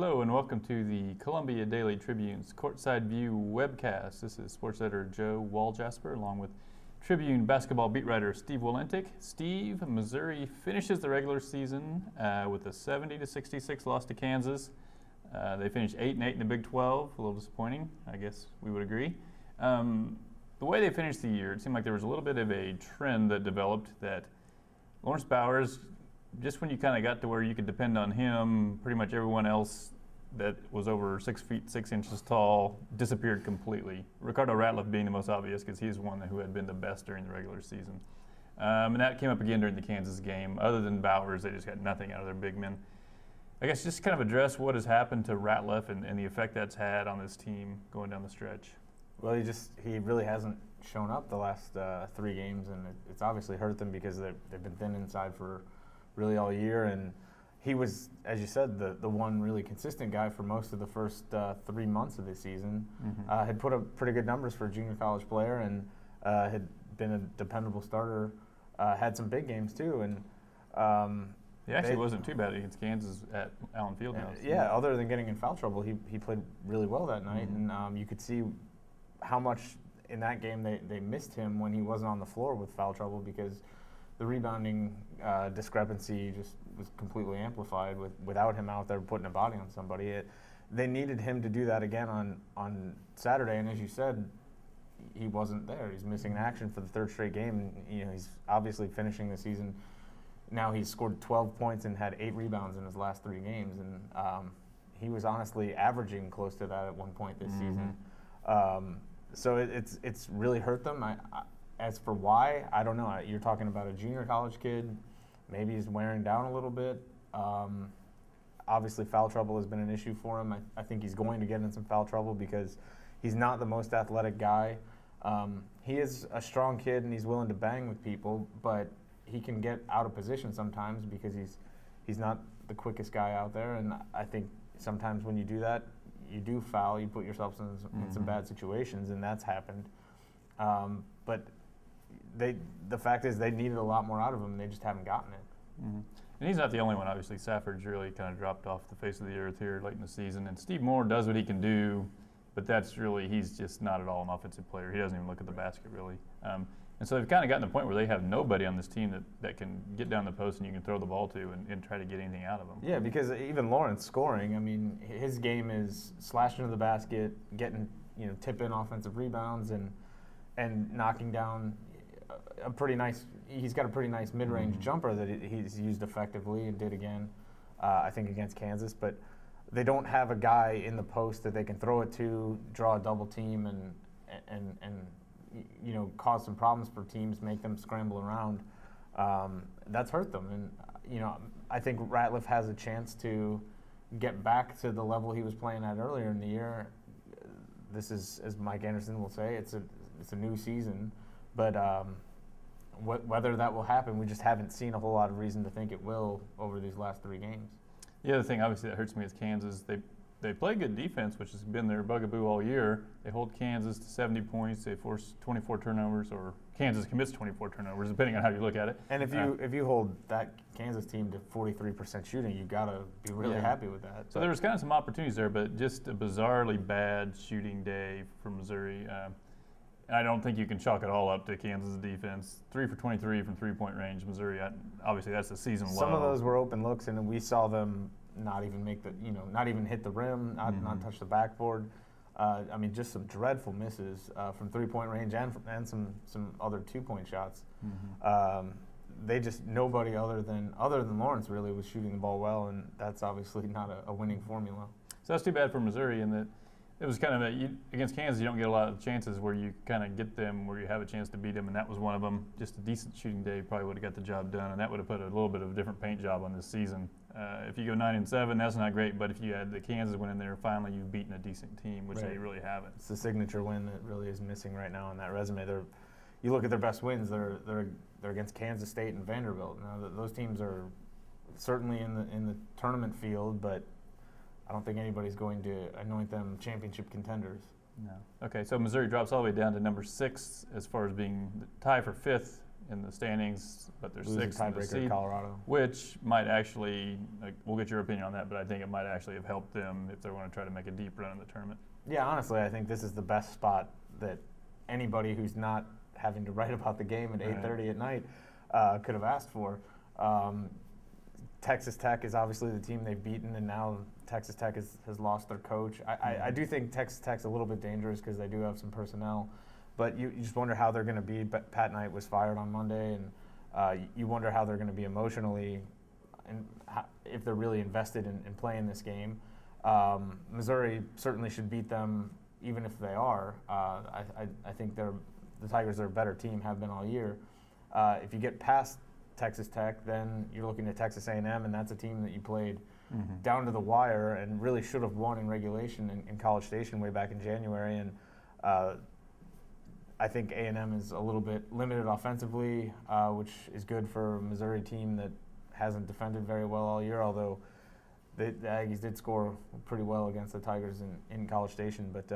Hello and welcome to the Columbia Daily Tribune's Courtside View Webcast. This is sports editor Joe Walljasper along with Tribune basketball beat writer Steve Walentik. Steve, Missouri finishes the regular season with a 70-66 loss to Kansas. They finished 8-8 in the Big 12, a little disappointing, I guess we would agree. The way they finished the year, it seemed like there was a little bit of a trend that developed that Lawrence Bowers, just when you kind of got to where you could depend on him, pretty much everyone else that was over 6 feet 6 inches tall disappeared completely. Ricardo Ratliff being the most obvious because he's one who had been the best during the regular season. And that came up again during the Kansas game. Other than Bowers, they just got nothing out of their big men. I guess just kind of address what has happened to Ratliff and the effect that's had on this team going down the stretch. Well, he really hasn't shown up the last 3 games, and it's obviously hurt them because they've been thin inside for really all year, and he was, as you said, the one really consistent guy for most of the first 3 months of the season. Mm-hmm. Had put up pretty good numbers for a junior college player, and had been a dependable starter. Had some big games too, and he actually wasn't too bad against Kansas at Allen Fieldhouse. Yeah, other than getting in foul trouble, he played really well that night, mm-hmm. and you could see how much in that game they missed him when he wasn't on the floor with foul trouble because the rebounding discrepancy just was completely amplified without him out there putting a body on somebody. They needed him to do that again on Saturday, and as you said, he wasn't there. He's missing in action for the 3rd straight game. And, he's obviously finishing the season. Now he's scored 12 points and had 8 rebounds in his last 3 games, and he was honestly averaging close to that at one point this season. So it's really hurt them. As for why, I don't know. You're talking about a junior college kid. Maybe he's wearing down a little bit. Obviously, foul trouble has been an issue for him. I think he's going to get in some foul trouble because he's not the most athletic guy. He is a strong kid, and he's willing to bang with people, but he can get out of position sometimes because he's not the quickest guy out there. And I think sometimes when you do that, you do foul. You put yourself in some bad situations, and that's happened. But the fact is they needed a lot more out of him. They just haven't gotten it. Mm-hmm. And he's not the only one. Obviously, Safford's really kind of dropped off the face of the earth here late in the season. And Steve Moore does what he can do, but he's just not at all an offensive player. He doesn't even look at the basket, really. And so they've kind of gotten to the point where they have nobody on this team that can get down the post and you can throw the ball to and try to get anything out of them. Yeah, because even Lawrence scoring, I mean, his game is slashing to the basket, getting tip-in offensive rebounds, and knocking down he's got a pretty nice mid-range jumper that he's used effectively and did again, I think, against Kansas. But they don't have a guy in the post that they can throw it to, draw a double team, and cause some problems for teams, make them scramble around. That's hurt them. And, I think Ratliff has a chance to get back to the level he was playing at earlier in the year. This is, as Mike Anderson will say, it's a new season. But whether that will happen, we just haven't seen a whole lot of reason to think it will over these last 3 games. The other thing, obviously, that hurts me is Kansas. They play good defense, which has been their bugaboo all year. They hold Kansas to 70 points. They force 24 turnovers, or Kansas commits 24 turnovers, depending on how you look at it. And if you hold that Kansas team to 43% shooting, you got to be really happy with that. So there was kind of some opportunities there, but just a bizarrely bad shooting day for Missouri. And I don't think you can chalk it all up to Kansas' defense. 3 for 23 from three-point range. Missouri, obviously, that's the season low. Some of those were open looks, and we saw them not even make not even hit the rim, not touch the backboard. I mean, just some dreadful misses from 3-point range and some other 2-point shots. They just nobody other than Lawrence really was shooting the ball well, and that's obviously not a winning formula. So that's too bad for Missouri in that it was kind of against Kansas, you don't get a lot of chances where you kind of get them where you have a chance to beat them, and that was one of them. Just a decent shooting day probably would have got the job done, and that would have put a little bit of a different paint job on this season. If you go 9-7, that's not great, but if you had the Kansas win in there, finally you've beaten a decent team, which they really haven't. It's the signature win that really is missing right now on that resume. You look at their best wins; they're against Kansas State and Vanderbilt. Now those teams are certainly in the tournament field, but I don't think anybody's going to anoint them championship contenders. No. Okay, so Missouri drops all the way down to number 6 as far as being tied for 5th in the standings, but they're Lose sixth in the tiebreaker seed, Colorado. which might actually, we'll get your opinion on that, but I think it might actually have helped them if they want to try to make a deep run in the tournament. Yeah, honestly, I think this is the best spot that anybody who's not having to write about the game at 8:30 at night could have asked for. Texas Tech is obviously the team they've beaten, and now Texas Tech has lost their coach. I do think Texas Tech's a little bit dangerous because they do have some personnel, but you just wonder how they're going to be. Pat Knight was fired on Monday, and you wonder how they're going to be emotionally and if they're really invested in playing this game. Missouri certainly should beat them, even if they are. I think the Tigers are a better team, have been all year. If you get past Texas Tech, then you're looking at Texas A&M, and that's a team that you played down to the wire and really should have won in regulation in College Station way back in January. And I think A&M is a little bit limited offensively, which is good for a Missouri team that hasn't defended very well all year, although the Aggies did score pretty well against the Tigers in College Station. But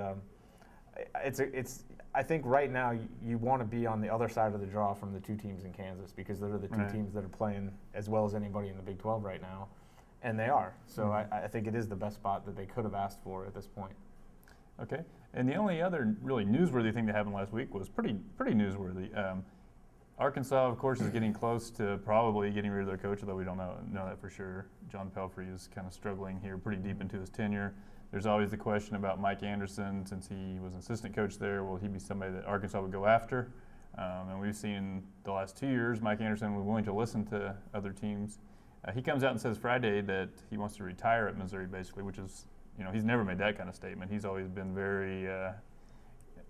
I think right now you want to be on the other side of the draw from the two teams in Kansas, because they're the two teams that are playing as well as anybody in the Big 12 right now, and they are. So I think it is the best spot that they could have asked for at this point. Okay, and the only other really newsworthy thing that happened last week was pretty newsworthy. Arkansas, of course, is getting close to probably getting rid of their coach, although we don't know that for sure. John Pelfrey is kind of struggling here pretty deep into his tenure. There's always the question about Mike Anderson, since he was an assistant coach there. Will he be somebody that Arkansas would go after? And we've seen the last 2 years Mike Anderson was willing to listen to other teams. He comes out and says Friday that he wants to retire at Missouri, basically, which is, he's never made that kind of statement. He's always been very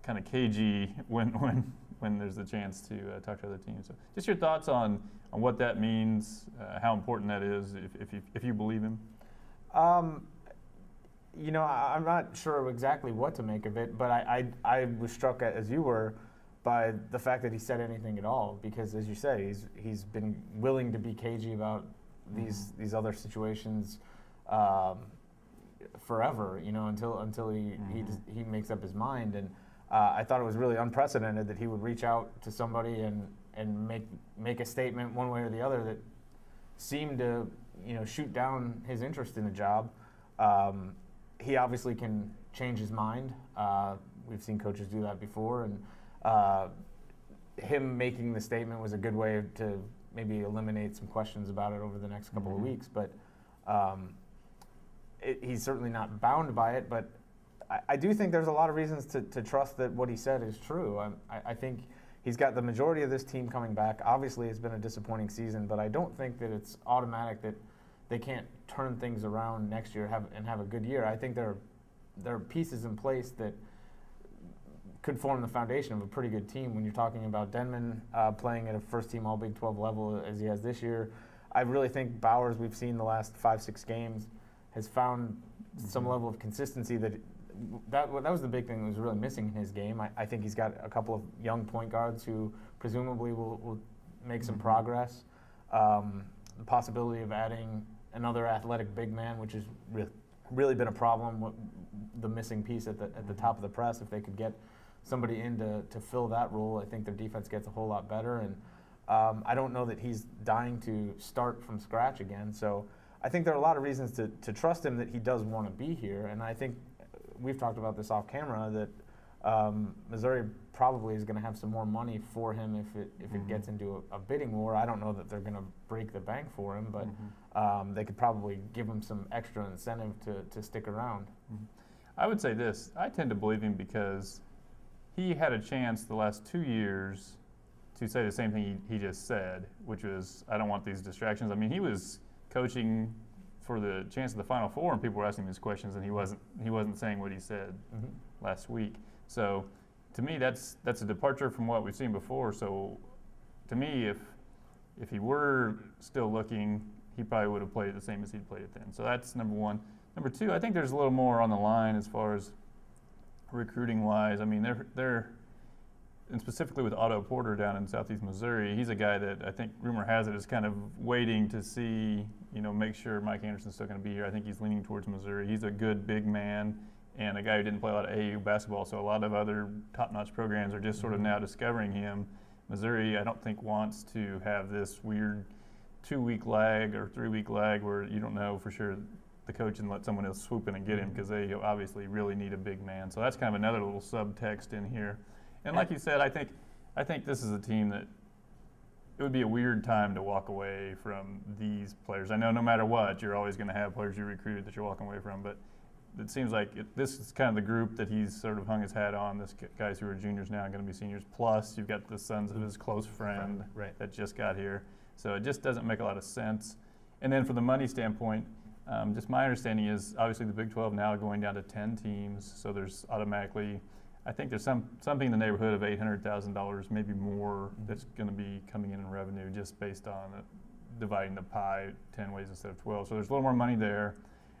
kind of cagey when there's a chance to talk to other teams. So just your thoughts on what that means, how important that is, if you believe him. I'm not sure exactly what to make of it, but I was struck, as you were, by the fact that he said anything at all. Because, as you say, he's been willing to be cagey about these other situations forever, until he makes up his mind. And I thought it was really unprecedented that he would reach out to somebody and make a statement one way or the other that seemed to shoot down his interest in the job. He obviously can change his mind. We've seen coaches do that before, and him making the statement was a good way to maybe eliminate some questions about it over the next couple of weeks. But he's certainly not bound by it. But I do think there's a lot of reasons to trust that what he said is true. I think he's got the majority of this team coming back. Obviously, it's been a disappointing season, but I don't think that it's automatic that they can't turn things around next year and have a good year. I think there are pieces in place that could form the foundation of a pretty good team. When you're talking about Denman playing at a first-team All-Big 12 level as he has this year, I really think Bowers, we've seen the last 5-6 games, has found some level of consistency that was the big thing that was really missing in his game. I think he's got a couple of young point guards who presumably will make some progress. The possibility of adding another athletic big man, which has really been a problem, the missing piece at the top of the press. If they could get somebody in to fill that role, I think their defense gets a whole lot better. And I don't know that he's dying to start from scratch again. So I think there are a lot of reasons to trust him that he does want to be here. And I think we've talked about this off camera, that Missouri probably is going to have some more money for him if it gets into a bidding war. I don't know that they're going to break the bank for him, but they could probably give him some extra incentive to stick around. I would say this. I tend to believe him because he had a chance the last 2 years to say the same thing he just said, which was, I don't want these distractions. I mean, he was coaching for the chance of the Final Four, and people were asking him these questions, and he wasn't saying what he said last week. So to me, that's a departure from what we've seen before. So to me, if he were still looking, he probably would have played it the same as he'd played it then. So that's number one. Number two, I think there's a little more on the line as far as recruiting-wise. I mean, they're and specifically with Otto Porter down in Southeast Missouri, he's a guy that I think rumor has it is kind of waiting to see, make sure Mike Anderson's still going to be here. I think he's leaning towards Missouri. He's a good big man and a guy who didn't play a lot of AAU basketball, so a lot of other top-notch programs are just sort of now discovering him. Missouri, I don't think, wants to have this weird 2-week lag or 3-week lag where you don't know for sure the coach and let someone else swoop in and get him, because they obviously really need a big man. So that's kind of another little subtext in here. And like you said, I think this is a team that it would be a weird time to walk away from these players. I know no matter what, you're always going to have players you recruited that you're walking away from, but it seems like this is kind of the group that he's sort of hung his hat on. This guys who are juniors now are going to be seniors. Plus, you've got the sons of his close friend that just got here. So it just doesn't make a lot of sense. And then from the money standpoint, just my understanding is obviously the Big 12 now going down to 10 teams. So there's automatically, I think there's something in the neighborhood of $800,000, maybe more, that's going to be coming in revenue just based on dividing the pie 10 ways instead of 12. So there's a little more money there.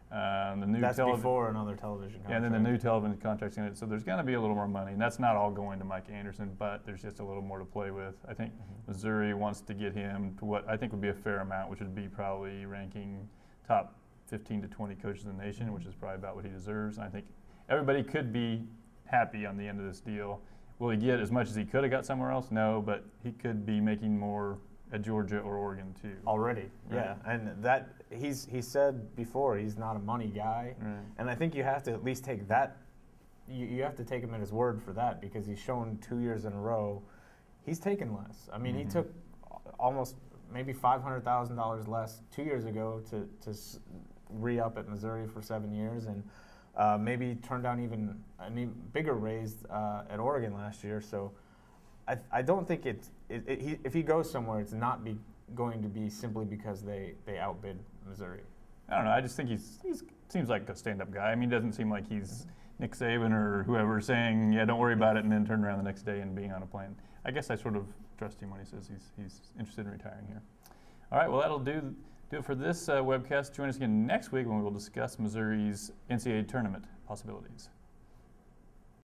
That's before another television contract. Yeah, and then the new television contract's in it. So there's going to be a little more money. And that's not all going to Mike Anderson, but there's just a little more to play with. I think Missouri wants to get him to what I think would be a fair amount, which would be probably ranking top 15 to 20 coaches in the nation, which is probably about what he deserves. And I think everybody could be happy on the end of this deal. Will he get as much as he could have got somewhere else? No, but he could be making more at Georgia or Oregon too. Already, yeah. And that he said before he's not a money guy, and I think you have to at least take that. You have to take him at his word for that, because he's shown 2 years in a row he's taken less. I mean, he took almost maybe $500,000 less 2 years ago to re-up at Missouri for 7 years, and maybe turned down even a bigger raise at Oregon last year. So I don't think if he goes somewhere, it's not going to be simply because they outbid Missouri. I don't know. I just think he seems like a stand-up guy. I mean, it doesn't seem like he's Nick Saban or whoever saying, yeah, don't worry about it, and then turn around the next day and being on a plane. I guess I sort of trust him when he says he's interested in retiring here. All right, well, that'll do it for this webcast. Join us again next week when we will discuss Missouri's NCAA tournament possibilities.